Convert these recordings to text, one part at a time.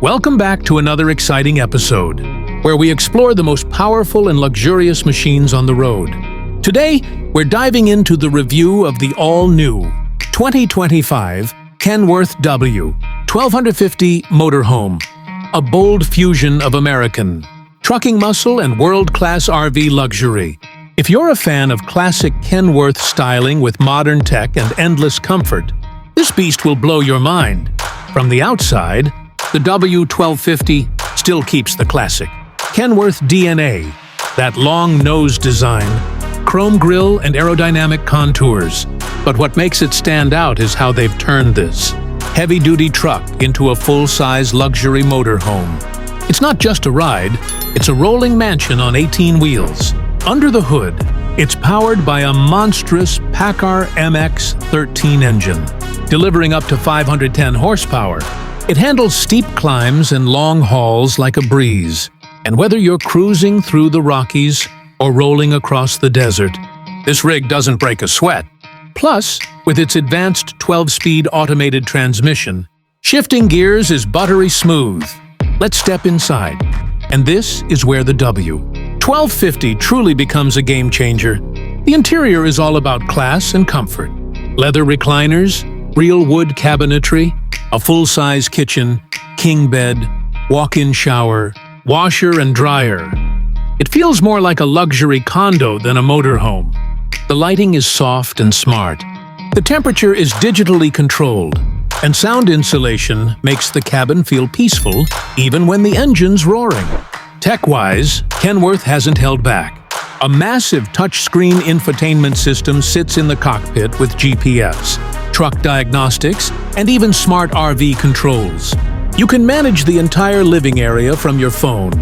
Welcome back to another exciting episode, where we explore the most powerful and luxurious machines on the road. Today, we're diving into the review of the all-new 2025 Kenworth W 1250 Motorhome, a bold fusion of American trucking muscle and world-class RV luxury. If you're a fan of classic Kenworth styling with modern tech and endless comfort, this beast will blow your mind. From the outside, the W1250 still keeps the classic Kenworth DNA, that long nose design, chrome grille and aerodynamic contours. But what makes it stand out is how they've turned this heavy-duty truck into a full-size luxury motorhome. It's not just a ride, it's a rolling mansion on 18 wheels. Under the hood, it's powered by a monstrous PACCAR MX-13 engine, delivering up to 510 horsepower. It handles steep climbs and long hauls like a breeze. And whether you're cruising through the Rockies or rolling across the desert, this rig doesn't break a sweat. Plus, with its advanced 12-speed automated transmission, shifting gears is buttery smooth. Let's step inside. And this is where the W1250 truly becomes a game-changer. The interior is all about class and comfort. Leather recliners, real wood cabinetry, a full-size kitchen, king bed, walk-in shower, washer and dryer. It feels more like a luxury condo than a motorhome. The lighting is soft and smart. The temperature is digitally controlled, and sound insulation makes the cabin feel peaceful even when the engine's roaring. Tech-wise, Kenworth hasn't held back. A massive touchscreen infotainment system sits in the cockpit with GPS, truck diagnostics, and even smart RV controls. You can manage the entire living area from your phone.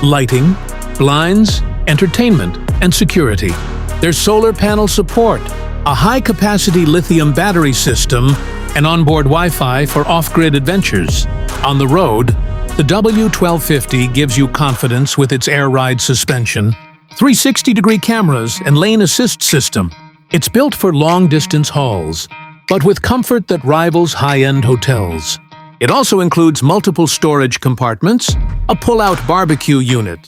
Lighting, blinds, entertainment, and security. There's solar panel support, a high-capacity lithium battery system, and onboard Wi-Fi for off-grid adventures. On the road, the W1250 gives you confidence with its air ride suspension, 360-degree cameras, and lane assist system. It's built for long-distance hauls, but with comfort that rivals high-end hotels. It also includes multiple storage compartments, a pull-out barbecue unit,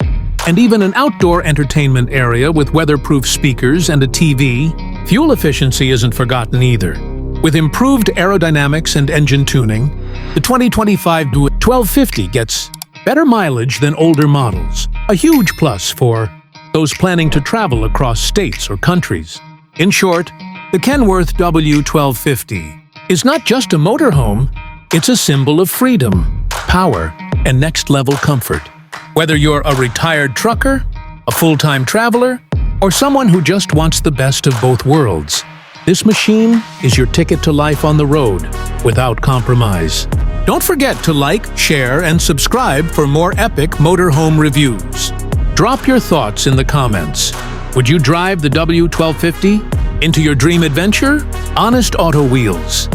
and even an outdoor entertainment area with weatherproof speakers and a TV. Fuel efficiency isn't forgotten either. With improved aerodynamics and engine tuning, the 2025 1250 gets better mileage than older models, a huge plus for those planning to travel across states or countries. In short, the Kenworth W1250 is not just a motorhome, it's a symbol of freedom, power, and next-level comfort. Whether you're a retired trucker, a full-time traveler, or someone who just wants the best of both worlds, this machine is your ticket to life on the road without compromise. Don't forget to like, share, and subscribe for more epic motorhome reviews. Drop your thoughts in the comments. Would you drive the W1250 into your dream adventure? Honest Auto Wheels.